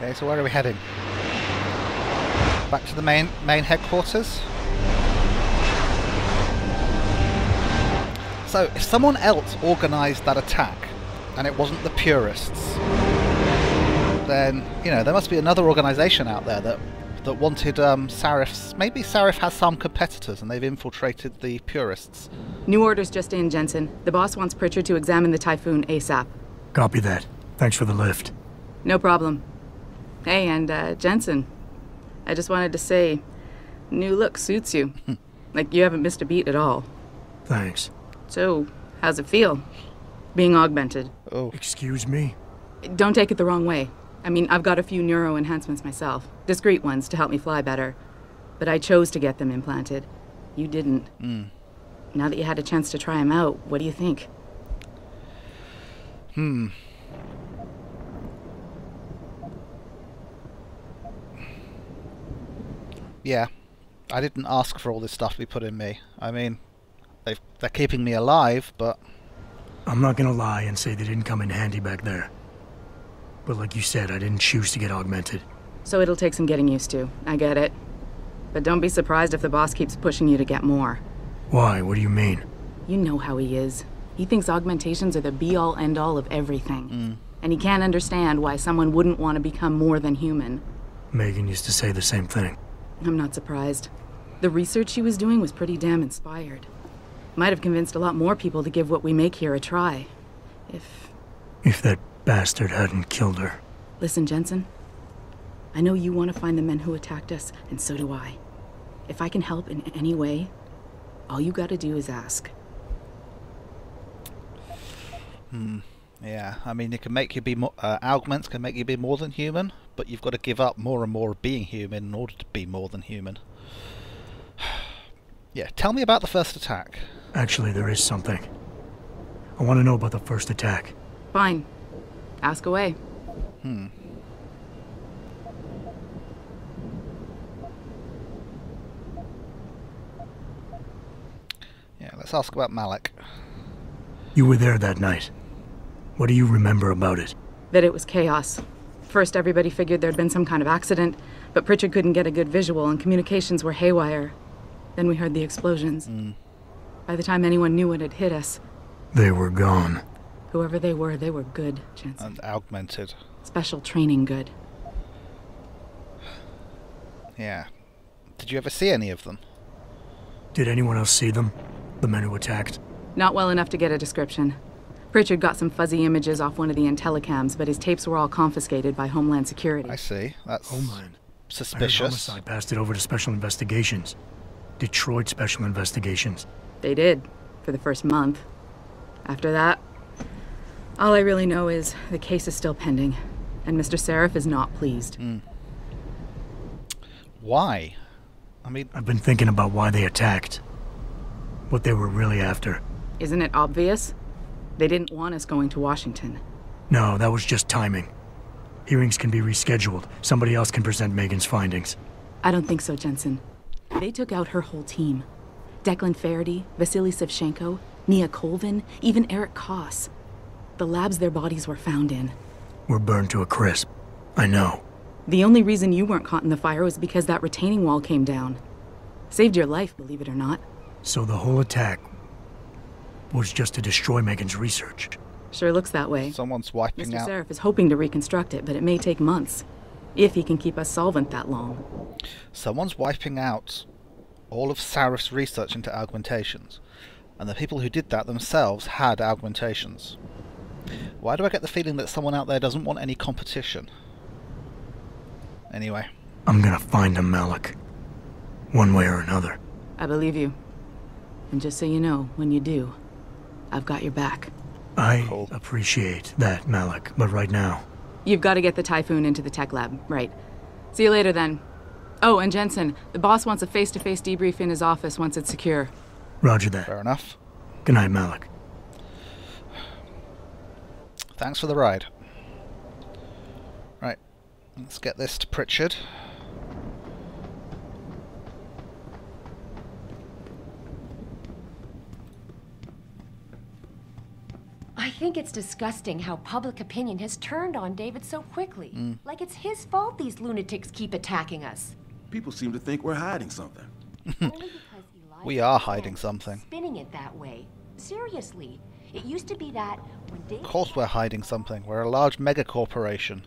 Okay, so where are we heading? Back to the main headquarters? So, if someone else organised that attack, and it wasn't the purists, then, you know, there must be another organisation out there that wanted Sarif's... Maybe Sarif has some competitors and they've infiltrated the purists. New orders just in, Jensen. The boss wants Pritchard to examine the Typhoon ASAP. Copy that. Thanks for the lift. No problem. Hey, and Jensen, I just wanted to say, new look suits you. Like you haven't missed a beat at all. Thanks. So, how's it feel? Being augmented? Oh. Excuse me? Don't take it the wrong way. I mean, I've got a few neuro enhancements myself. Discreet ones to help me fly better. But I chose to get them implanted. You didn't. Now that you had a chance to try them out, what do you think? Yeah. I didn't ask for all this stuff to be put in me. I mean, they're keeping me alive, but... I'm not gonna lie and say they didn't come in handy back there. But like you said, I didn't choose to get augmented. So it'll take some getting used to. I get it. But don't be surprised if the boss keeps pushing you to get more. Why? What do you mean? You know how he is. He thinks augmentations are the be-all, end-all of everything. And he can't understand why someone wouldn't want to become more than human. Megan used to say the same thing. I'm not surprised. The research she was doing was pretty damn inspired. Might have convinced a lot more people to give what we make here a try. If that bastard hadn't killed her. Listen, Jensen. I know you want to find the men who attacked us, and so do I. If I can help in any way, all you gotta do is ask. Yeah, I mean, it can make you be more... augments can make you be more than human, but you've got to give up more and more of being human in order to be more than human. Yeah, tell me about the first attack. Actually, there is something. I want to know about the first attack. Fine. Ask away. Yeah, let's ask about Malik. You were there that night. What do you remember about it? That it was chaos. First, everybody figured there'd been some kind of accident, but Pritchard couldn't get a good visual and communications were haywire. Then we heard the explosions. By the time anyone knew what had hit us... They were gone. Whoever they were good, Jensen. And augmented. Special training good. Yeah. Did you ever see any of them? Did anyone else see them? The men who attacked? Not well enough to get a description. Pritchard got some fuzzy images off one of the Intellicams, but his tapes were all confiscated by Homeland Security. I see. That's Homeland. suspicious. I heard Homicide passed it over to Special Investigations. Detroit Special Investigations. They did, for the first month. After that, all I really know is the case is still pending, and Mr. Sarif is not pleased. Why? I mean... I've been thinking about why they attacked. What they were really after. Isn't it obvious? They didn't want us going to Washington. No, that was just timing. Hearings can be rescheduled. Somebody else can present Megan's findings. I don't think so, Jensen. They took out her whole team. Declan Faraday, Vasily Savchenko, Nia Colvin, even Eric Koss. The labs their bodies were found in. We're burned to a crisp. I know. The only reason you weren't caught in the fire was because that retaining wall came down. Saved your life, believe it or not. So the whole attack was just to destroy Megan's research. Sure looks that way. Someone's wiping Mr. out... Sarif is hoping to reconstruct it, but it may take months. If he can keep us solvent that long. Someone's wiping out all of Sarif's research into augmentations. And the people who did that themselves had augmentations. Why do I get the feeling that someone out there doesn't want any competition? Anyway. I'm gonna find him, Malik. One way or another. I believe you. And just so you know, when you do, I've got your back. I appreciate that, Malik, but right now... You've got to get the Typhoon into the tech lab, right. See you later, then. Oh, and Jensen, the boss wants a face-to-face debrief in his office once it's secure. Roger that. Fair enough. Good night, Malik. Thanks for the ride. Right, let's get this to Pritchard. I think it's disgusting how public opinion has turned on David so quickly. Like it's his fault these lunatics keep attacking us. People seem to think we're hiding something. Only because Elijah We are hiding something. spinning it that way. Seriously. It used to be that when David... Of course we're hiding something. We're a large mega corporation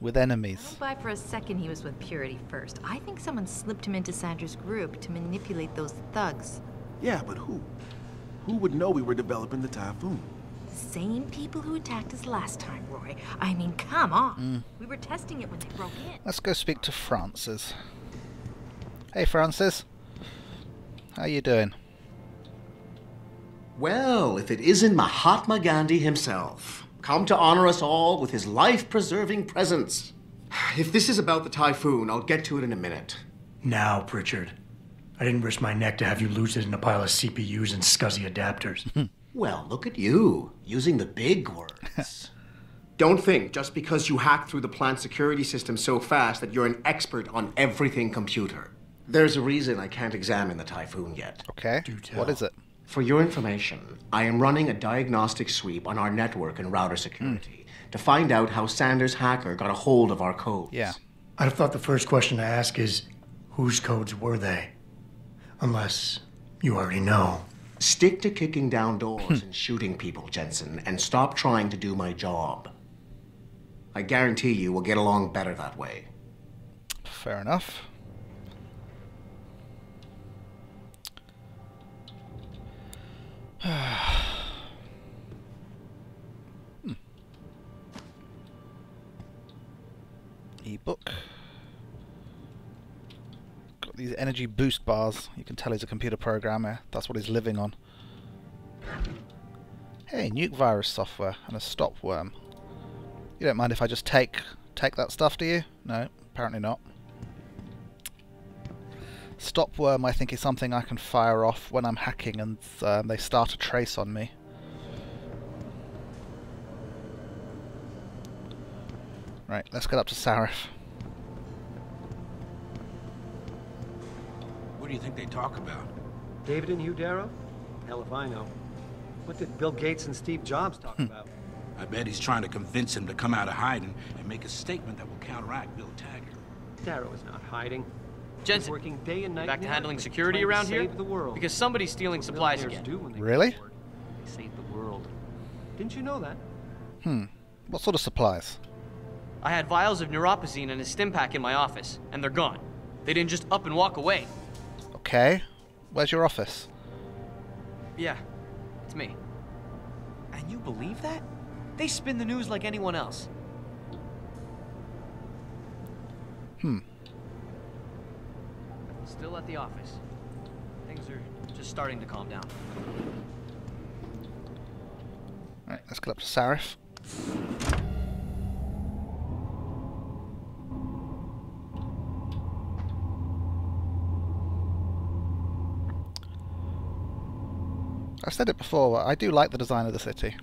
with I enemies. don't buy for a second he was with Purity first. I think someone slipped him into Sandra's group to manipulate those thugs. Yeah, but who? Who would know we were developing the Typhoon? The same people who attacked us last time, Roy. I mean, come on. We were testing it when they broke in. Let's go speak to Francis. Hey Francis. How you doing? Well, if it isn't Mahatma Gandhi himself, come to honor us all with his life-preserving presence. If this is about the Typhoon, I'll get to it in a minute. Now, Pritchard. I didn't risk my neck to have you lose it in a pile of CPUs and scuzzy adapters. Well, look at you, using the big words. Don't think just because you hacked through the plant security system so fast that you're an expert on everything computer. There's a reason I can't examine the Typhoon yet. Okay. Do tell. What is it? For your information, I am running a diagnostic sweep on our network and router security to find out how Sanders' hacker got a hold of our codes. Yeah. I'd have thought the first question to ask is, whose codes were they? Unless you already know. Stick to kicking down doors and shooting people, Jensen, and stop trying to do my job. I guarantee you we'll get along better that way. Fair enough. Ebook. Got these energy boost bars. You can tell he's a computer programmer. That's what he's living on. Hey, nuke virus software and a stop worm. You don't mind if I just take that stuff, do you? No, apparently not. Stop worm, I think, is something I can fire off when I'm hacking and they start a trace on me. Right, let's get up to Sarif. What do you think they talk about? David and Hugh Darrow? Hell if I know. What did Bill Gates and Steve Jobs talk about? I bet he's trying to convince him to come out of hiding and make a statement that will counteract Bill Taggart. Darrow is not hiding. Jensen, Working day and night back to now, handling like security trying to around here? save the world. Because somebody's stealing That's what supplies millionaires again. do when they Really? get bored. They save the world. Didn't you know that? What sort of supplies? I had vials of neuropazine and a stim pack in my office, and they're gone. They didn't just up and walk away. Okay. Where's your office? Yeah, it's me. And you believe that? They spin the news like anyone else. Still at the office. Things are just starting to calm down. Right, let's get up to Sarif. I've said it before, I do like the design of the city.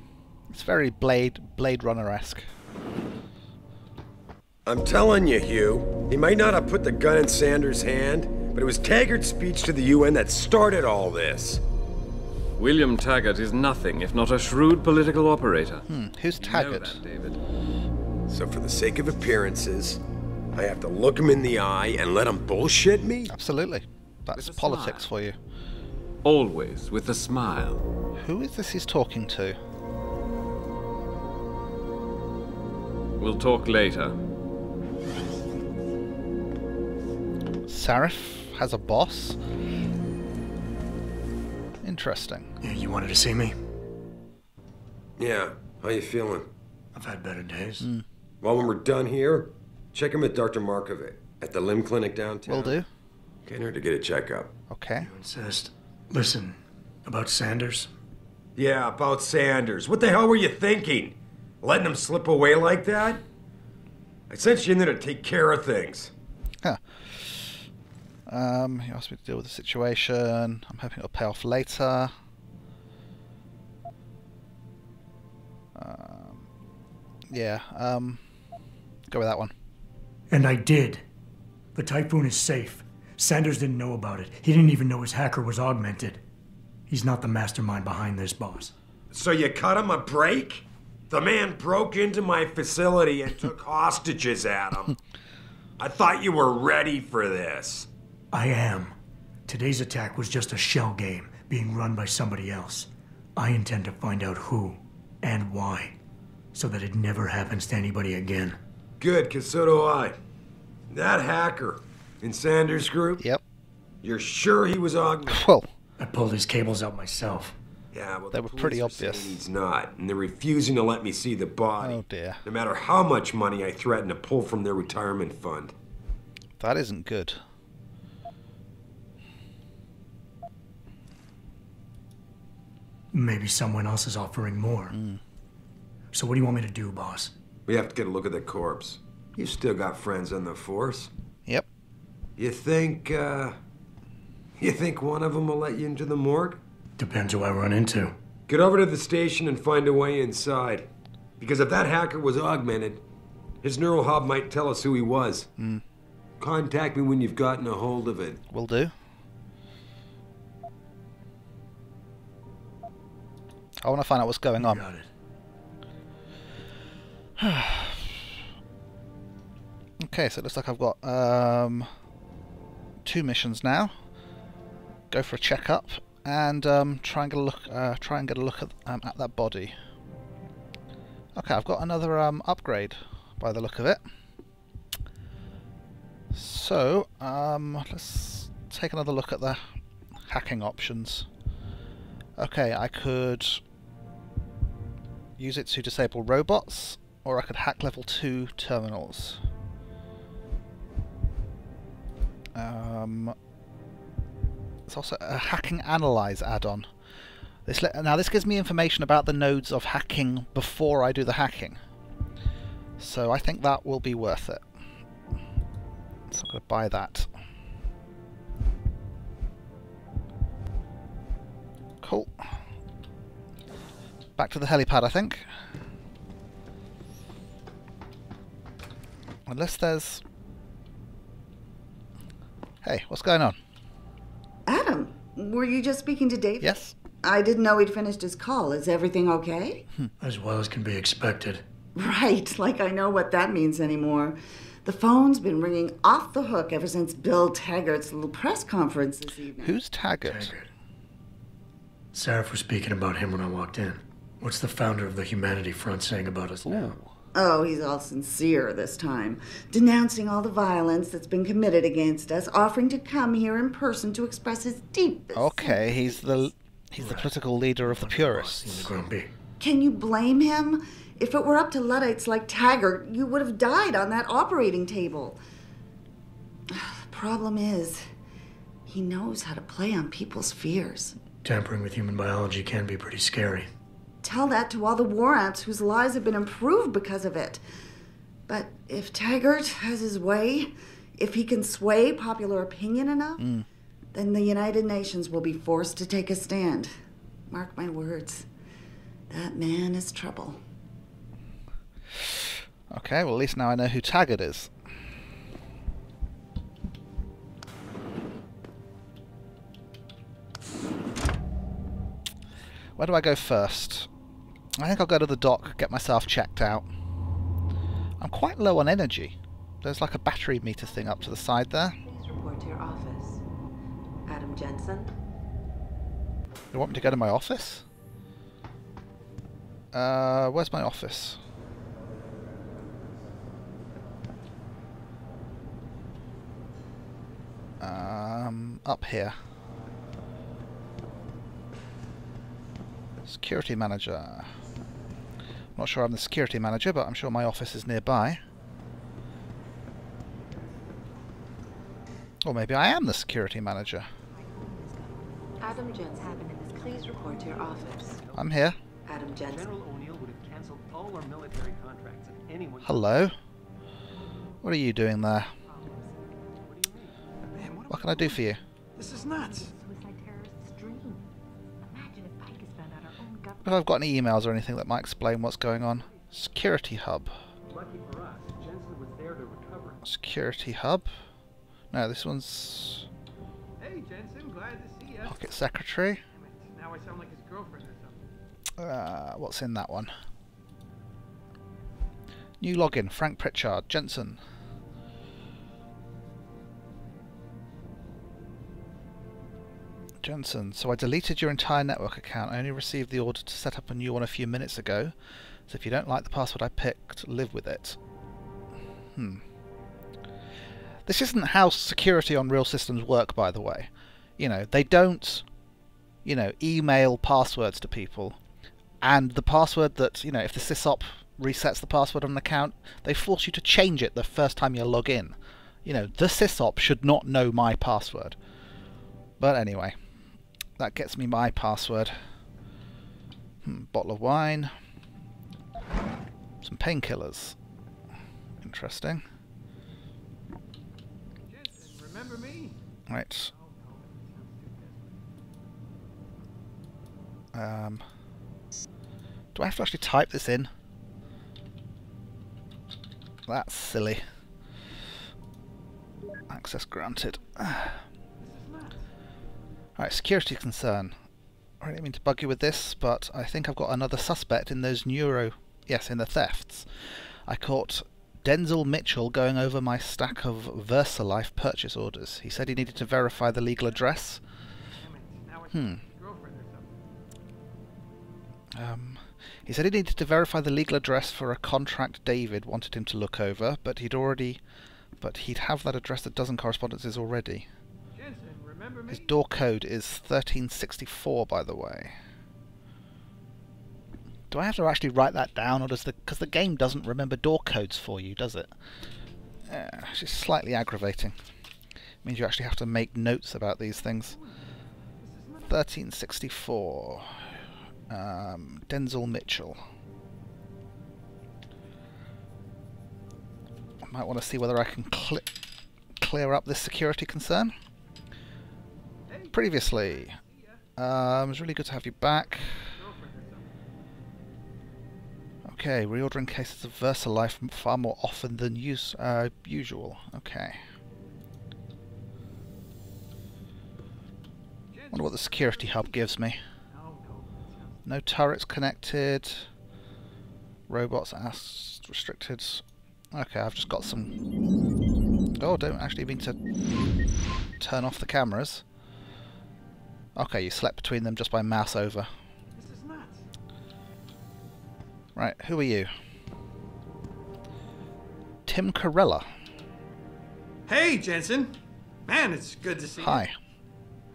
It's very Blade Runner-esque. I'm telling you, Hugh, he might not have put the gun in Sanders' hand, but it was Taggart's speech to the UN that started all this. William Taggart is nothing if not a shrewd political operator. Who's You know Taggart? that, David. So for the sake of appearances, I have to look him in the eye and let him bullshit me? Absolutely. That's With a politics smile. for you. Always with a smile. Who is this he's talking to? We'll talk later. Sarif has a boss? Interesting. Yeah, you wanted to see me? Yeah, how you feeling? I've had better days. Well, when we're done here, check him with Dr. Markovic at the limb clinic downtown. Will do. Getting her to get a checkup. Okay. You insist. Listen, about Sanders? Yeah, about Sanders. What the hell were you thinking? Letting him slip away like that? I sent you in there to take care of things. Huh. He asked me to deal with the situation. I'm hoping it'll pay off later. Yeah, go with that one. And I did. The Typhoon is safe. Sanders didn't know about it. He didn't even know his hacker was augmented. He's not the mastermind behind this, boss. So you cut him a break? The man broke into my facility and took hostages at him. I thought you were ready for this. I am. Today's attack was just a shell game being run by somebody else. I intend to find out who and why, so that it never happens to anybody again. Good, 'cause so do I. That hacker in Sanders' group? Yep. You're sure he was augmented? Well, I pulled his cables out myself. Yeah, well, they were pretty obvious. He's not, and they're refusing to let me see the body. Oh dear. No matter how much money I threaten to pull from their retirement fund. That isn't good. Maybe someone else is offering more. So what do you want me to do, boss? We have to get a look at the corpse. You still got friends on the force. Yep. You think one of them will let you into the morgue? Depends who I run into. Get over to the station and find a way inside. Because if that hacker was augmented, his neural hub might tell us who he was. Contact me when you've gotten a hold of it. Will do. I want to find out what's going on. Got it. Okay, so it looks like I've got 2 missions now. Go for a checkup and try and get a look at that body. Okay, I've got another upgrade by the look of it. So let's take another look at the hacking options. Okay, I could use it to disable robots, or I could hack level 2 terminals. It's also a hacking analyze add-on. Now this gives me information about the nodes of hacking before I do the hacking. So I think that will be worth it. So I'm going to buy that. Cool. Back to the helipad, I think. Unless there's... Hey, what's going on? Adam, were you just speaking to David? Yes. I didn't know he'd finished his call. Is everything okay? As well as can be expected. Right, like I know what that means anymore. The phone's been ringing off the hook ever since Bill Taggart's little press conference this evening. Who's Taggart? Taggart. Sarif was speaking about him when I walked in. What's the founder of the Humanity Front saying about us now? Oh, he's all sincere this time, denouncing all the violence that's been committed against us, offering to come here in person to express his deepest... Okay, he's the political leader of the purists. Can you blame him? If it were up to Luddites like Taggart, you would have died on that operating table. The problem is, he knows how to play on people's fears. Tampering with human biology can be pretty scary. Tell that to all the war amps whose lives have been improved because of it. But if Taggart has his way, if he can sway popular opinion enough, then the United Nations will be forced to take a stand. Mark my words. That man is trouble. Okay, well at least now I know who Taggart is. Where do I go first? I think I'll go to the dock, get myself checked out. I'm quite low on energy. There's like a battery meter thing up to the side there. Please report to your office. Adam Jensen? You want me to go to my office? Where's my office? Up here. Security manager. Not sure I'm the security manager, but I'm sure my office is nearby. Or maybe I am the security manager. Adam Jensen, please report to your office. I'm here. Adam Jensen. General O'Neill would have canceled all our military contracts if anyone... Hello. What are you doing there? What can I do for you? This is nuts. If I've got any emails or anything that might explain what's going on. Security hub. Lucky for us, Jensen was there to recover. Security hub. No, this one's Hey Jensen, glad to see you. pocket secretary. Now I sound like his girlfriend or What's in that one? New login, Frank Pritchard, Jensen. Jensen, so I deleted your entire network account. I only received the order to set up a new one a few minutes ago. So if you don't like the password I picked, live with it. This isn't how security on real systems work, by the way. You know, they don't, you know, email passwords to people. And the password that, you know, if the sysop resets the password on an account, they force you to change it the first time you log in. You know, the sysop should not know my password. But anyway, that gets me my password. Bottle of wine. Some painkillers. Interesting. Remember me? Right. Do I have to actually type this in? That's silly. Access granted. Alright, security concern. I didn't mean to bug you with this, but I think I've got another suspect in those in the thefts. I caught Denzel Mitchell going over my stack of VersaLife purchase orders. He said he needed to verify the legal address. He said he needed to verify the legal address for a contract David wanted him to look over, but he'd have that address at dozen correspondences already. His door code is 1364, by the way. Do I have to actually write that down, or does because the game doesn't remember door codes for you, does it? It's just slightly aggravating. It means you actually have to make notes about these things. 1364. Denzel Mitchell. I might want to see whether I can clear up this security concern. Previously, it was really good to have you back. Okay, reordering cases of VersaLife far more often than usual. Okay. Wonder what the security hub gives me. No turrets connected. Robots restricted. Okay, I've just got some... Oh, don't actually mean to turn off the cameras. Okay, you slept between them just by mouse over. Right, who are you? Tim Corella. Hey, Jensen. Man, it's good to see you. Hi.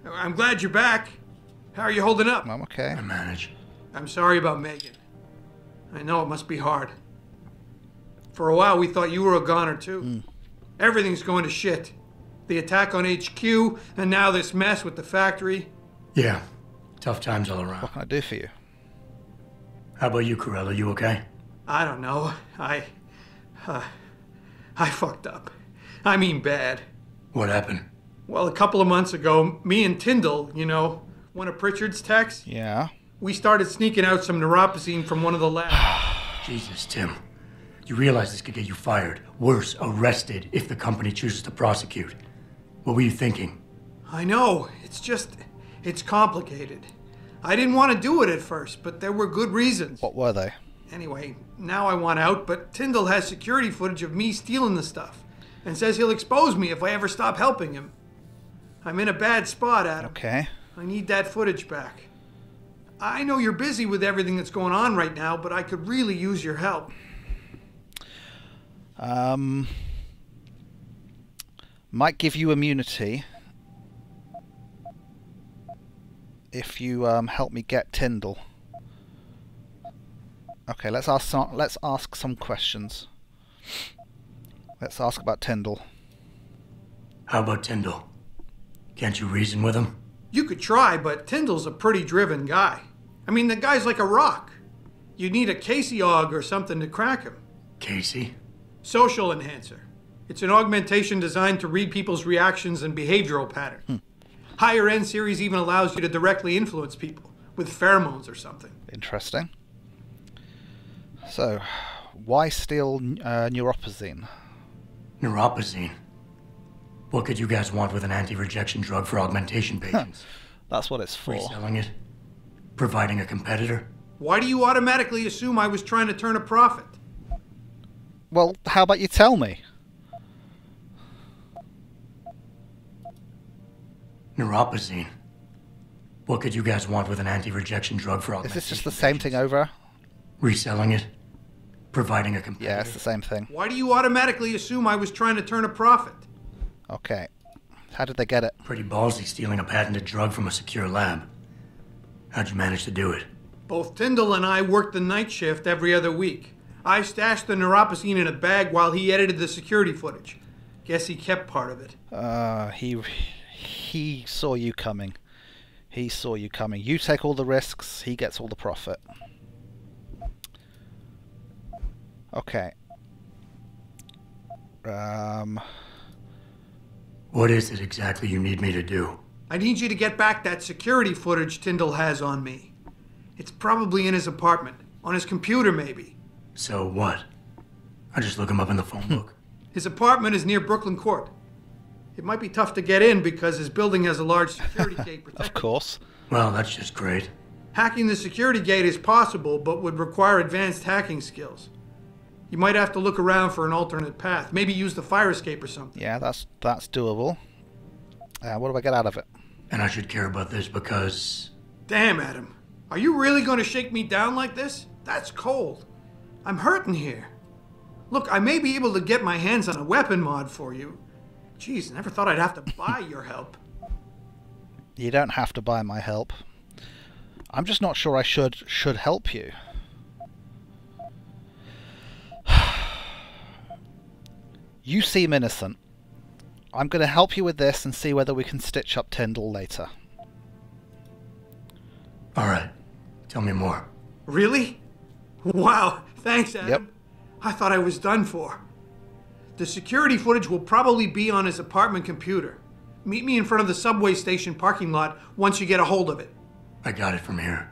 I'm glad you're back. How are you holding up? I'm okay. I manage. I'm sorry about Megan. I know it must be hard. For a while, we thought you were a goner, too. Everything's going to shit. The attack on HQ, and now this mess with the factory. Yeah, tough times all around. What can I do for you? How about you, Corella? You okay? I don't know. I fucked up. I mean bad. What happened? Well, a couple of months ago, me and Tyndall, you know, one of Pritchard's techs. Yeah. We started sneaking out some neuropozyne from one of the labs. Jesus, Tim. You realize this could get you fired. Worse, arrested if the company chooses to prosecute. What were you thinking? I know. It's complicated. I didn't want to do it at first, but there were good reasons. What were they? Anyway, now I want out, but Tyndall has security footage of me stealing the stuff and says he'll expose me if I ever stop helping him. I'm in a bad spot, Adam. Okay. I need that footage back. I know you're busy with everything that's going on right now, but I could really use your help. Might give you immunity if you help me get Tyndall. Okay, let's ask some questions. Let's ask about Tyndall. How about Tyndall? Can't you reason with him? You could try, but Tyndall's a pretty driven guy. I mean, the guy's like a rock. You need a Casey-og or something to crack him. Casey? Social enhancer. It's an augmentation designed to read people's reactions and behavioral patterns. Higher end series even allows you to directly influence people with pheromones or something. Interesting. So, why steal neuropozyne? Neuropozyne? What could you guys want with an anti-rejection drug for augmentation patients? That's what it's for. Reselling it? Providing a competitor? Why do you automatically assume I was trying to turn a profit? Well, how about you tell me? Neuropozyne. What could you guys want with an anti-rejection drug for augmentation? Is this just the same thing over? Reselling it? Providing a competitor? Yeah, it's the same thing. Why do you automatically assume I was trying to turn a profit? Okay. How did they get it? Pretty ballsy stealing a patented drug from a secure lab. How'd you manage to do it? Both Tyndall and I worked the night shift every other week. I stashed the neuropozyne in a bag while he edited the security footage. Guess he kept part of it. He saw you coming. He saw you coming. You take all the risks, he gets all the profit. Okay. What is it exactly you need me to do? I need you to get back that security footage Tyndall has on me. It's probably in his apartment. On his computer, maybe. So what? I just look him up in the phone book. His apartment is near Brooklyn Court. It might be tough to get in because his building has a large security gate protecting. Of course. Well, that's just great. Hacking the security gate is possible, but would require advanced hacking skills. You might have to look around for an alternate path. Maybe use the fire escape or something. Yeah, that's doable. What do I get out of it? And I should care about this because... Damn, Adam. Are you really going to shake me down like this? That's cold. I'm hurting here. Look, I may be able to get my hands on a weapon mod for you. Jeez, never thought I'd have to buy your help. You don't have to buy my help. I'm just not sure I should help you. You seem innocent. I'm going to help you with this and see whether we can stitch up Tyndall later. Alright. Tell me more. Really? Wow, thanks, Adam. Yep. I thought I was done for. The security footage will probably be on his apartment computer. Meet me in front of the subway station parking lot once you get a hold of it. I got it from here.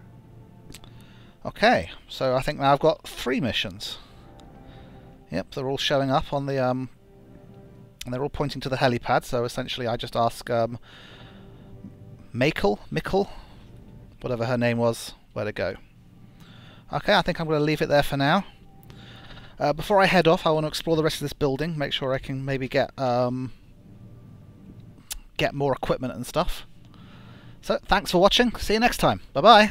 Okay, so I think now I've got 3 missions. Yep, they're all showing up on the and they're all pointing to the helipad, so essentially I just ask Michael, whatever her name was, where to go. Okay, I think I'm going to leave it there for now. Before I head off, I want to explore the rest of this building, make sure I can maybe get more equipment and stuff. So, thanks for watching. See you next time. Bye-bye.